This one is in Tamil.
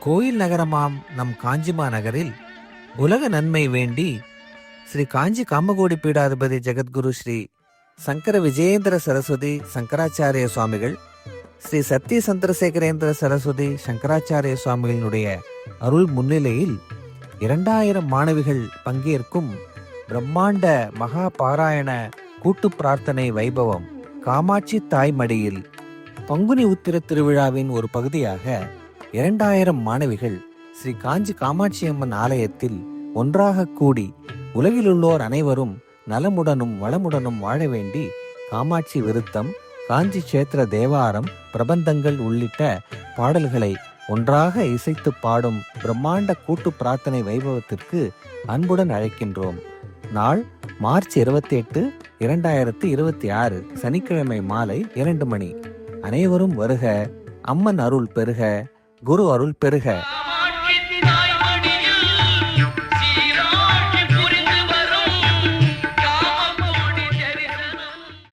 கோயில் நகரமாம் நம் காஞ்சிமா நகரில் உலக நன்மை வேண்டி ஸ்ரீ காஞ்சி காமகோடி பீடாதிபதி ஜெகத்குரு ஸ்ரீ சங்கர விஜயேந்திர சரஸ்வதி சங்கராச்சாரிய சுவாமிகள், ஸ்ரீ சத்திய சந்திரசேகரேந்திர சரஸ்வதி சங்கராச்சாரிய சுவாமிகளினுடைய அருள் முன்னிலையில் 2000 மாணவிகள் பங்கேற்கும் பிரம்மாண்ட மகா பாராயண கூட்டு பிரார்த்தனை வைபவம் காமாட்சி தாய்மடியில் பங்குனி உத்திர திருவிழாவின் ஒரு பகுதியாக 2000 மாணவிகள் ஸ்ரீ காஞ்சி காமாட்சி அம்மன் ஆலயத்தில் ஒன்றாக கூடி உலகிலுள்ளோர் அனைவரும் நலமுடனும் வளமுடனும் வாழ வேண்டி காமாட்சி விருத்தம், காஞ்சி கஷேத்திர தேவாரம், பிரபந்தங்கள் உள்ளிட்ட பாடல்களை ஒன்றாக இசைத்து பாடும் பிரம்மாண்ட கூட்டு பிரார்த்தனை வைபவத்திற்கு அன்புடன் அழைக்கின்றோம். நாள் மார்ச் 28, 2026 சனிக்கிழமை மாலை 2 மணி. அனைவரும் வருக. அம்மன் அருள் பெருக, குரு அருள் பெருக.